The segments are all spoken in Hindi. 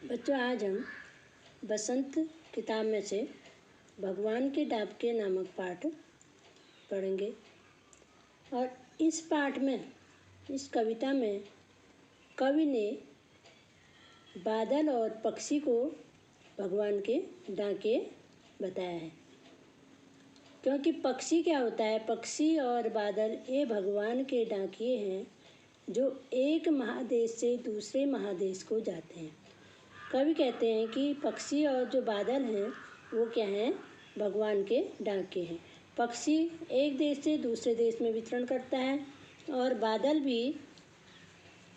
बच्चों, आज हम बसंत किताब में से भगवान के डाबके नामक पाठ पढ़ेंगे। और इस पाठ में, इस कविता में कवि ने बादल और पक्षी को भगवान के डाके बताया है। क्योंकि पक्षी क्या होता है? पक्षी और बादल ये भगवान के डाकिए हैं जो एक महादेश से दूसरे महादेश को जाते हैं। कवि कहते हैं कि पक्षी और जो बादल हैं वो क्या हैं? भगवान के डाके हैं। पक्षी एक देश से दूसरे देश में विचरण करता है और बादल भी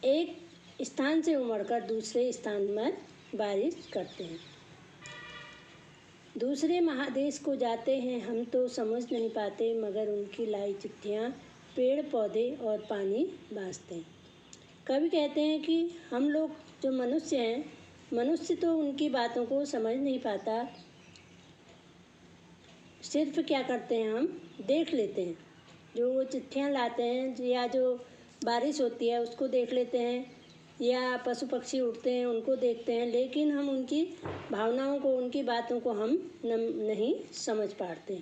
एक स्थान से उमड़कर दूसरे स्थान में बारिश करते हैं। दूसरे महादेश को जाते हैं हम तो समझ नहीं पाते, मगर उनकी लाई चिट्ठियाँ पेड़ पौधे और पानी बाँसते हैं। कवि कहते हैं कि हम लोग जो मनुष्य हैं, मनुष्य तो उनकी बातों को समझ नहीं पाता। सिर्फ क्या करते हैं, हम देख लेते हैं। जो वो चिट्ठियाँ लाते हैं या जो बारिश होती है उसको देख लेते हैं, या पशु पक्षी उड़ते हैं उनको देखते हैं, लेकिन हम उनकी भावनाओं को, उनकी बातों को हम नहीं समझ पाते।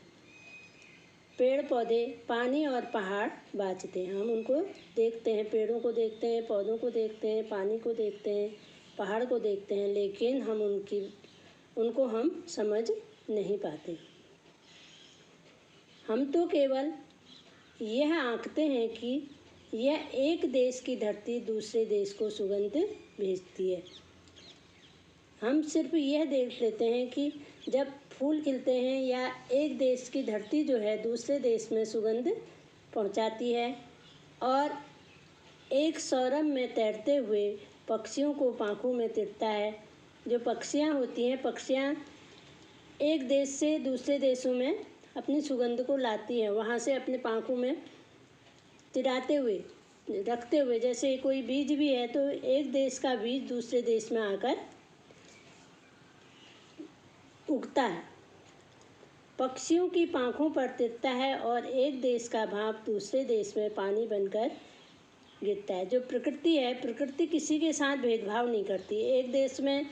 पेड़ पौधे, पानी और पहाड़ बाँचते हैं। हम उनको देखते हैं, पेड़ों को देखते हैं, पौधों को देखते हैं, पानी को देखते हैं, पहाड़ को देखते हैं, लेकिन हम उनको हम समझ नहीं पाते। हम तो केवल यह आंकते हैं कि यह एक देश की धरती दूसरे देश को सुगंध भेजती है। हम सिर्फ यह देख लेते हैं कि जब फूल खिलते हैं या एक देश की धरती जो है दूसरे देश में सुगंध पहुंचाती है, और एक सौरभ में तैरते हुए पक्षियों को पाँखों में तिरता है। जो पक्षियाँ होती हैं, पक्षियाँ एक देश से दूसरे देशों में अपनी सुगंध को लाती हैं, वहाँ से अपने पाँखों में तिराते हुए, रखते हुए। जैसे कोई बीज भी है तो एक देश का बीज दूसरे देश में आकर उगता है, पक्षियों की पाँखों पर तिरता है, और एक देश का भाप दूसरे देश में पानी बनकर गिरता है। जो प्रकृति है, प्रकृति किसी के साथ भेदभाव नहीं करती। एक देश में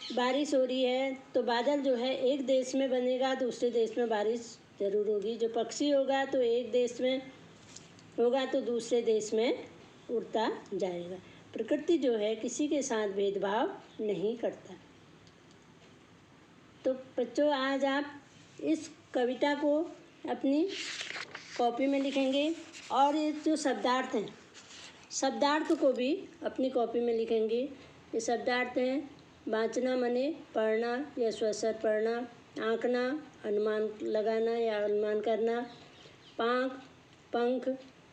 बारिश हो रही है तो बादल जो है एक देश में बनेगा, दूसरे देश में बारिश ज़रूर होगी। जो पक्षी होगा तो एक देश में होगा तो दूसरे देश में उड़ता जाएगा। प्रकृति जो है किसी के साथ भेदभाव नहीं करता। तो बच्चों, आज आप इस कविता को अपनी कॉपी में लिखेंगे, और ये जो शब्दार्थ हैं, शब्दार्थ को भी अपनी कॉपी में लिखेंगे। ये शब्दार्थ हैं: बाँचना मने पढ़ना या स्वस्वर पढ़ना, आँकना अनुमान लगाना या अनुमान करना, पाँख पंख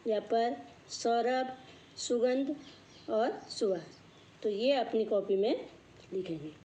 या पर, सौरभ सुगंध और सुवास। तो ये अपनी कॉपी में लिखेंगे।